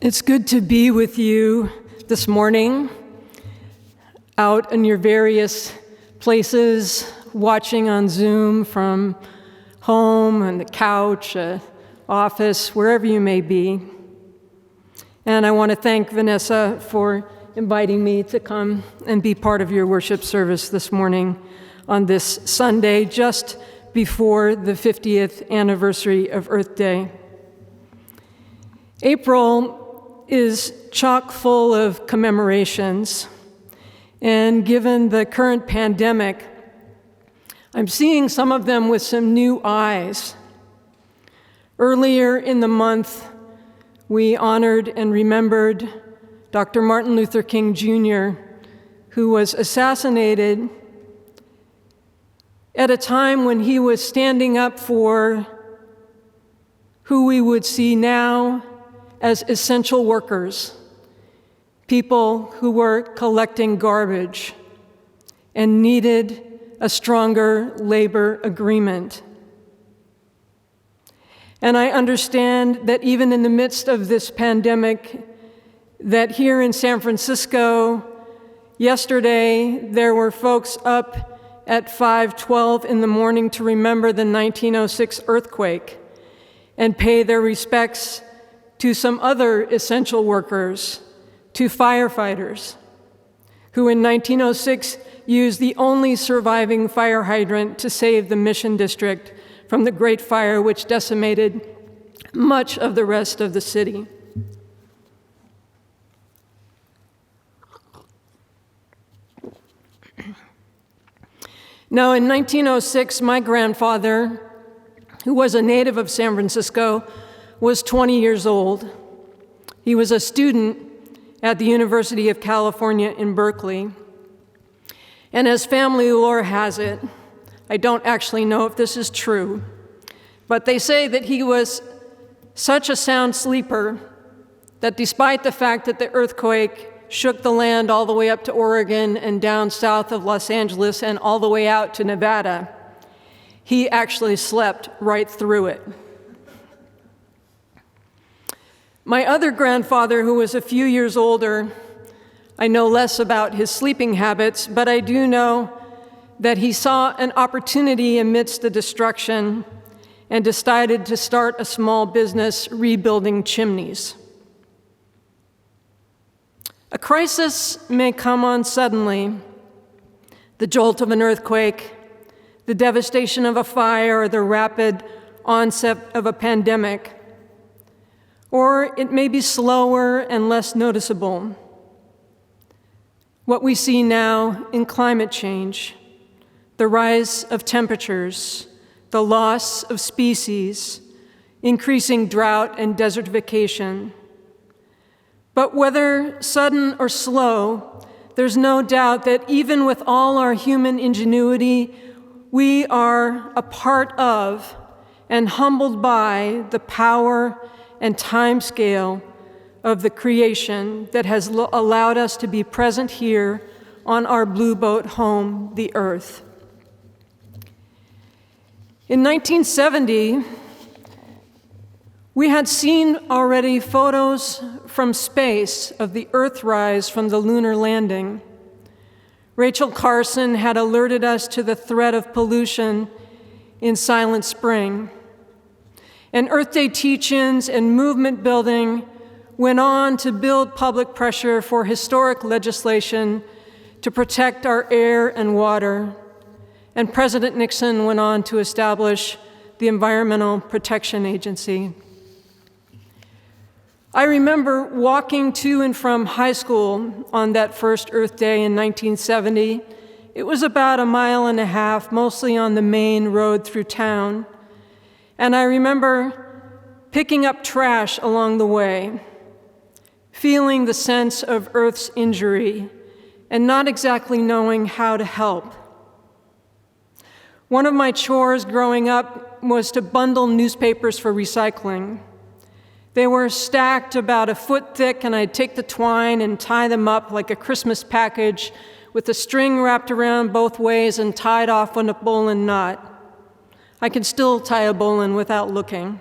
It's good to be with you this morning, out in your various places, watching on Zoom from home, on the couch, office, wherever you may be. And I want to thank Vanessa for inviting me to come and be part of your worship service this morning on this Sunday, just before the 50th anniversary of Earth Day. April is chock full of commemorations, and given the current pandemic, I'm seeing some of them with some new eyes. Earlier in the month, we honored and remembered Dr. Martin Luther King Jr., who was assassinated at a time when he was standing up for who we would see now as essential workers, people who were collecting garbage and needed a stronger labor agreement. And I understand that even in the midst of this pandemic, that here in San Francisco, yesterday, there were folks up at 5:12 in the morning to remember the 1906 earthquake and pay their respects to some other essential workers, to firefighters, who in 1906 used the only surviving fire hydrant to save the Mission District from the Great Fire, which decimated much of the rest of the city. Now, in 1906, my grandfather, who was a native of San Francisco, was 20 years old. He was a student at the University of California in Berkeley. And as family lore has it, I don't actually know if this is true, but they say that he was such a sound sleeper that despite the fact that the earthquake shook the land all the way up to Oregon and down south of Los Angeles and all the way out to Nevada, he actually slept right through it. My other grandfather, who was a few years older, I know less about his sleeping habits, but I do know that he saw an opportunity amidst the destruction and decided to start a small business rebuilding chimneys. A crisis may come on suddenly, the jolt of an earthquake, the devastation of a fire, or the rapid onset of a pandemic. Or it may be slower and less noticeable. What we see now in climate change, the rise of temperatures, the loss of species, increasing drought and desertification. But whether sudden or slow, there's no doubt that even with all our human ingenuity, we are a part of and humbled by the power and time scale of the creation that has allowed us to be present here on our blue boat home, the Earth. In 1970, we had seen already photos from space of the Earthrise from the lunar landing. Rachel Carson had alerted us to the threat of pollution in Silent Spring. And Earth Day teach-ins and movement building went on to build public pressure for historic legislation to protect our air and water. And President Nixon went on to establish the Environmental Protection Agency. I remember walking to and from high school on that first Earth Day in 1970. It was about 1.5 miles, mostly on the main road through town. And I remember picking up trash along the way, feeling the sense of Earth's injury, and not exactly knowing how to help. One of my chores growing up was to bundle newspapers for recycling. They were stacked about 1 foot thick, and I'd take the twine and tie them up like a Christmas package with a string wrapped around both ways and tied off with a bowline knot. I can still tie a bowline without looking.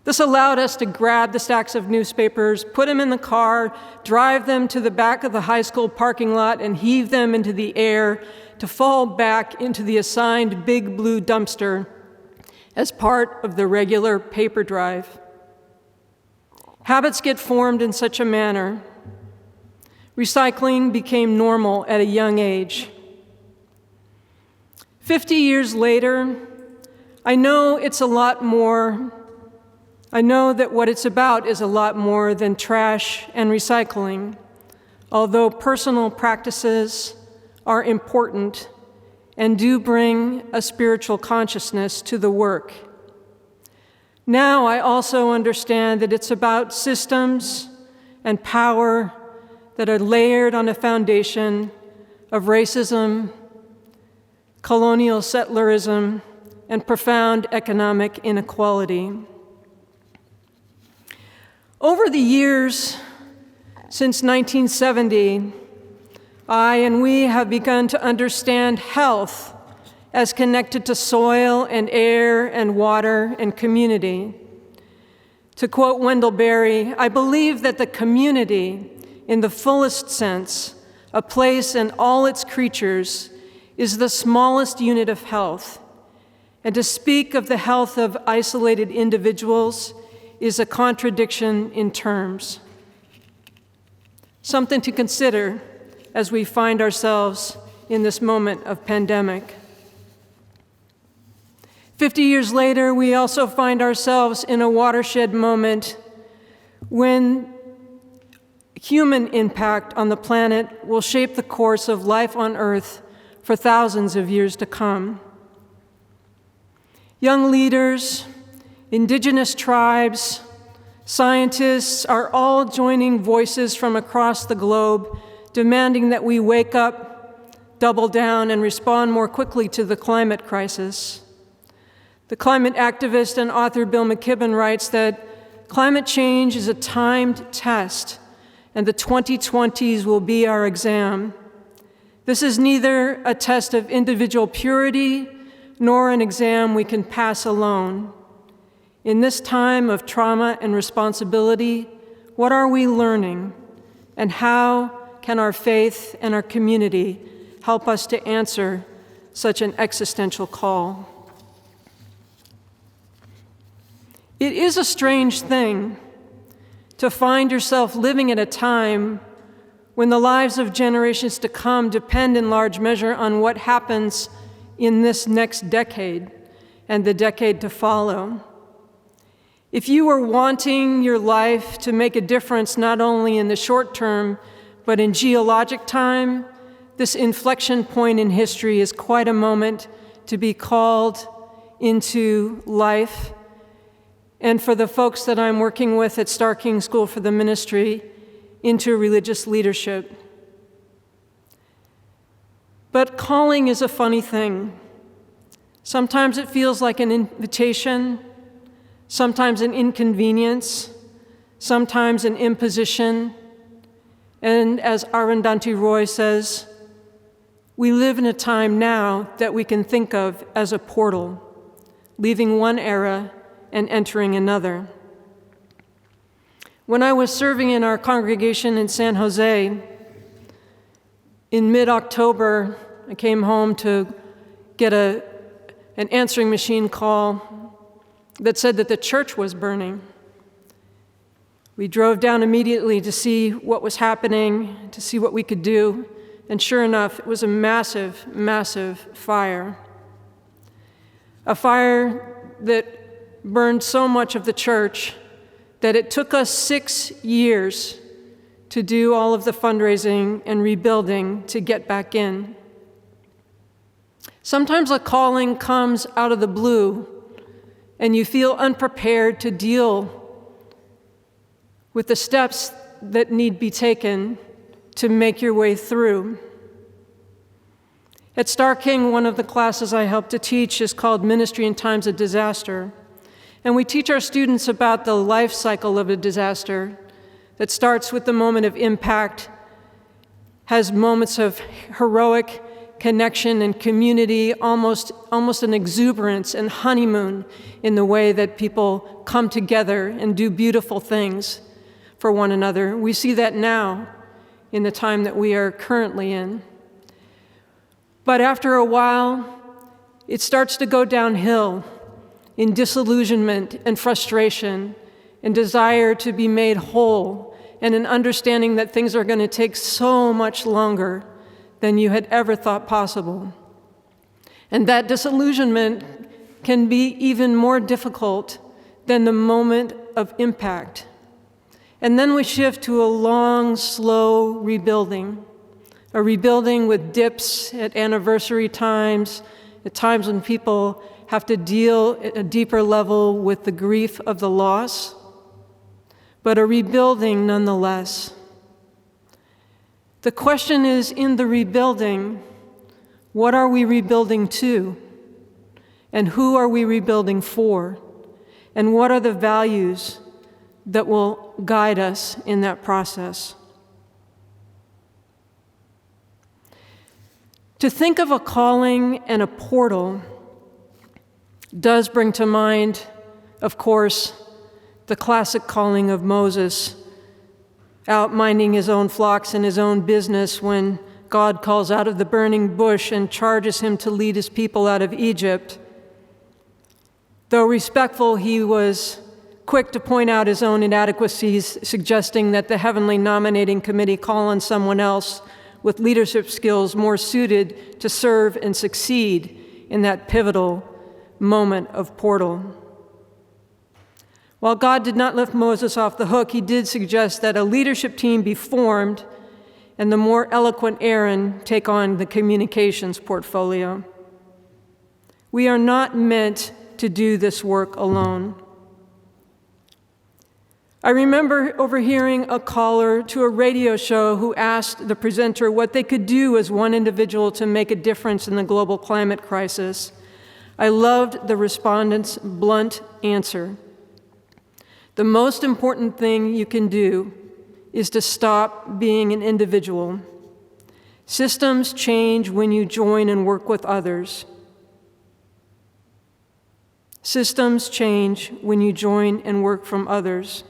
This allowed us to grab the stacks of newspapers, put them in the car, drive them to the back of the high school parking lot, and heave them into the air to fall back into the assigned big blue dumpster as part of the regular paper drive. Habits get formed in such a manner. Recycling became normal at a young age. 50 years later, I know that what it's about is a lot more than trash and recycling, although personal practices are important and do bring a spiritual consciousness to the work. Now I also understand that it's about systems and power that are layered on a foundation of racism, colonial settlerism, and profound economic inequality. Over the years since 1970, I and we have begun to understand health as connected to soil and air and water and community. To quote Wendell Berry, I believe that the community, in the fullest sense, a place and all its creatures, is the smallest unit of health. And to speak of the health of isolated individuals is a contradiction in terms. Something to consider as we find ourselves in this moment of pandemic. 50 years later, we also find ourselves in a watershed moment when human impact on the planet will shape the course of life on Earth for thousands of years to come. Young leaders, indigenous tribes, scientists are all joining voices from across the globe, demanding that we wake up, double down, and respond more quickly to the climate crisis. The climate activist and author Bill McKibben writes that climate change is a timed test, and the 2020s will be our exam. This is neither a test of individual purity nor an exam we can pass alone. In this time of trauma and responsibility, what are we learning, and how can our faith and our community help us to answer such an existential call? It is a strange thing to find yourself living at a time when the lives of generations to come depend in large measure on what happens in this next decade and the decade to follow. If you are wanting your life to make a difference not only in the short term, but in geologic time, this inflection point in history is quite a moment to be called into life. And for the folks that I'm working with at Star King School for the Ministry, into religious leadership. But calling is a funny thing. Sometimes it feels like an invitation, sometimes an inconvenience, sometimes an imposition. And as Arundhati Roy says, we live in a time now that we can think of as a portal, leaving one era and entering another. When I was serving in our congregation in San Jose, in mid-October, I came home to get an answering machine call that said that the church was burning. We drove down immediately to see what was happening, to see what we could do, and sure enough, it was a massive, massive fire. A fire that burned so much of the church that it took us 6 years to do all of the fundraising and rebuilding to get back in. Sometimes a calling comes out of the blue, and you feel unprepared to deal with the steps that need be taken to make your way through. At Star King, one of the classes I help to teach is called Ministry in Times of Disaster. And we teach our students about the life cycle of a disaster that starts with the moment of impact, has moments of heroic connection and community, almost an exuberance and honeymoon in the way that people come together and do beautiful things for one another. We see that now in the time that we are currently in. But after a while, it starts to go downhill in disillusionment and frustration and desire to be made whole, and an understanding that things are going to take so much longer than you had ever thought possible. And that disillusionment can be even more difficult than the moment of impact. And then we shift to a long, slow rebuilding, a rebuilding with dips at anniversary times, at times when people have to deal at a deeper level with the grief of the loss, but a rebuilding nonetheless. The question is, in the rebuilding, what are we rebuilding to? And who are we rebuilding for? And what are the values that will guide us in that process? To think of a calling and a portal does bring to mind, of course, the classic calling of Moses, out minding his own flocks and his own business when God calls out of the burning bush and charges him to lead his people out of Egypt. Though respectful, he was quick to point out his own inadequacies, suggesting that the heavenly nominating committee call on someone else with leadership skills more suited to serve and succeed in that pivotal moment of portal. While God did not lift Moses off the hook, he did suggest that a leadership team be formed and the more eloquent Aaron take on the communications portfolio. We are not meant to do this work alone. I remember overhearing a caller to a radio show who asked the presenter what they could do as one individual to make a difference in the global climate crisis. I loved the respondent's blunt answer. The most important thing you can do is to stop being an individual. Systems change when you join and work with others. Systems change when you join and work from others.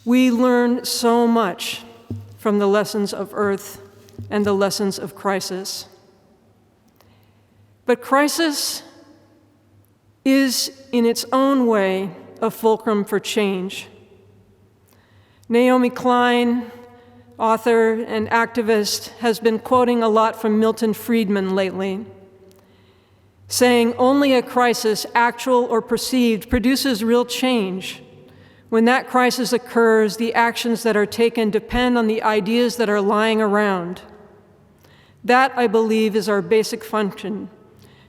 We learn so much from the lessons of Earth and the lessons of crisis. But crisis is, in its own way, a fulcrum for change. Naomi Klein, author and activist, has been quoting a lot from Milton Friedman lately, saying only a crisis, actual or perceived, produces real change. When that crisis occurs, the actions that are taken depend on the ideas that are lying around. That, I believe, is our basic function,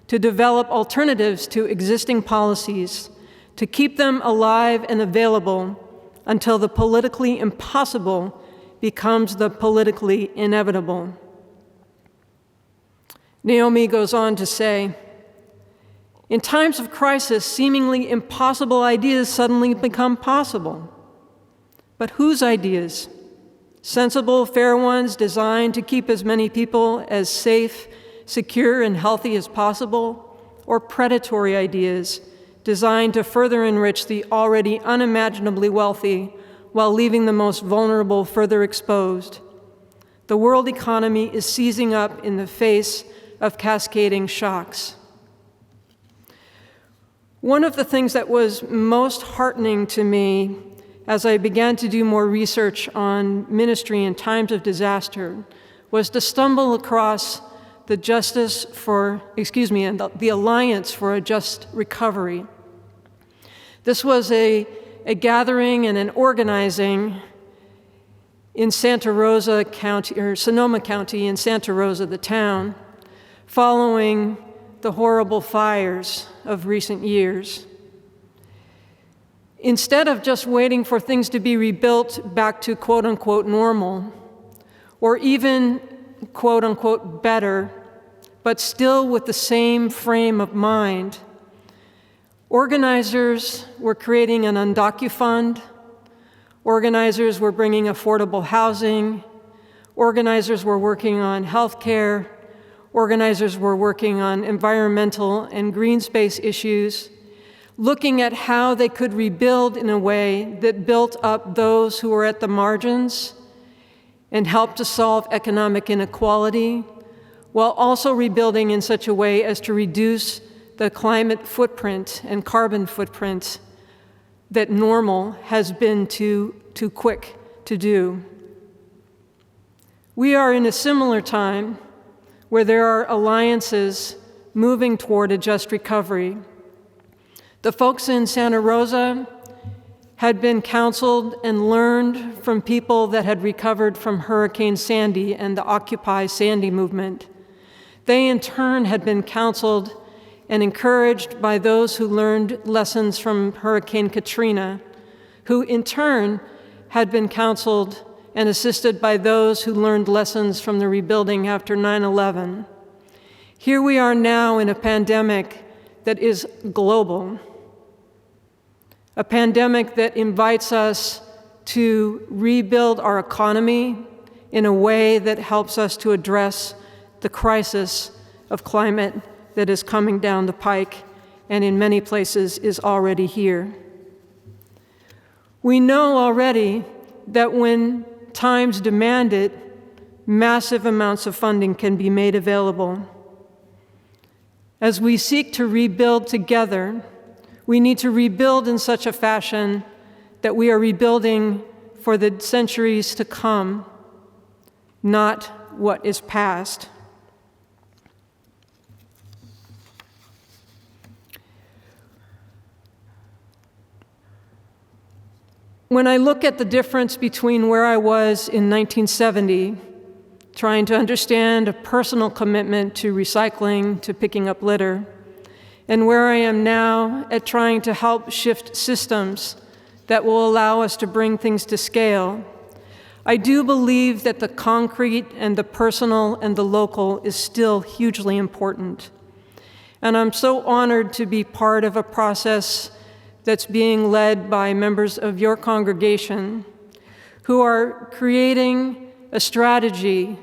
to develop alternatives to existing policies, to keep them alive and available until the politically impossible becomes the politically inevitable. Naomi goes on to say, in times of crisis, seemingly impossible ideas suddenly become possible. But whose ideas? Sensible, fair ones designed to keep as many people as safe, secure, and healthy as possible? Or predatory ideas designed to further enrich the already unimaginably wealthy while leaving the most vulnerable further exposed? The world economy is seizing up in the face of cascading shocks. One of the things that was most heartening to me as I began to do more research on ministry in times of disaster was to stumble across the Alliance for a Just Recovery. This was a gathering and an organizing in Santa Rosa County, or Sonoma County in Santa Rosa, the town, following the horrible fires of recent years. Instead of just waiting for things to be rebuilt back to quote-unquote normal, or even quote-unquote better, but still with the same frame of mind, organizers were creating an undocu fund, organizers were bringing affordable housing, Organizers were working on healthcare. Organizers were working on environmental and green space issues, looking at how they could rebuild in a way that built up those who were at the margins and helped to solve economic inequality, while also rebuilding in such a way as to reduce the climate footprint and carbon footprint that normal has been too quick to do. We are in a similar time where there are alliances moving toward a just recovery. The folks in Santa Rosa had been counseled and learned from people that had recovered from Hurricane Sandy and the Occupy Sandy movement. They in turn had been counseled and encouraged by those who learned lessons from Hurricane Katrina, who in turn had been counseled and assisted by those who learned lessons from the rebuilding after 9/11. Here we are now in a pandemic that is global, a pandemic that invites us to rebuild our economy in a way that helps us to address the crisis of climate that is coming down the pike and in many places is already here. We know already that when times demand it, massive amounts of funding can be made available. As we seek to rebuild together, we need to rebuild in such a fashion that we are rebuilding for the centuries to come, not what is past. When I look at the difference between where I was in 1970, trying to understand a personal commitment to recycling, to picking up litter, and where I am now at trying to help shift systems that will allow us to bring things to scale, I do believe that the concrete and the personal and the local is still hugely important. And I'm so honored to be part of a process that's being led by members of your congregation who are creating a strategy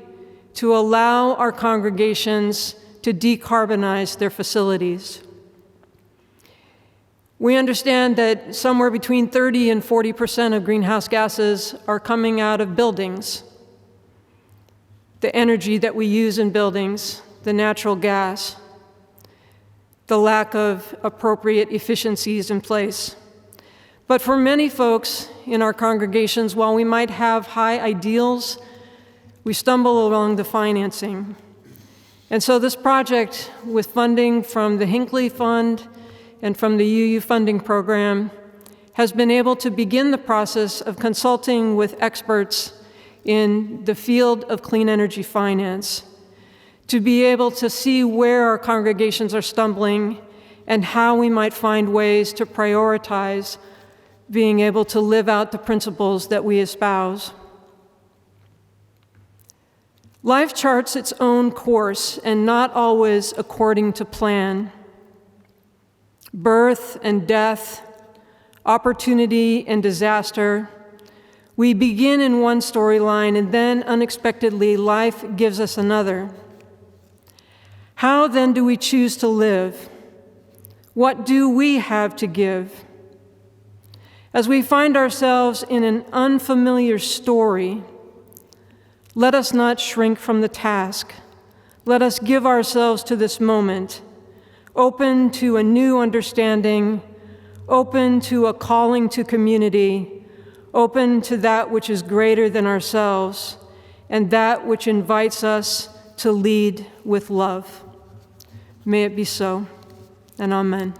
to allow our congregations to decarbonize their facilities. We understand that somewhere between 30 and 40% of greenhouse gases are coming out of buildings. The energy that we use in buildings, the natural gas, the lack of appropriate efficiencies in place. But for many folks in our congregations, while we might have high ideals, we stumble along the financing. And so this project, with funding from the Hinckley Fund and from the UU funding program, has been able to begin the process of consulting with experts in the field of clean energy finance, to be able to see where our congregations are stumbling and how we might find ways to prioritize being able to live out the principles that we espouse. Life charts its own course and not always according to plan. Birth and death, opportunity and disaster. We begin in one storyline and then unexpectedly life gives us another. How then do we choose to live? What do we have to give? As we find ourselves in an unfamiliar story, let us not shrink from the task. Let us give ourselves to this moment, open to a new understanding, open to a calling to community, open to that which is greater than ourselves, and that which invites us to lead with love. May it be so, and amen.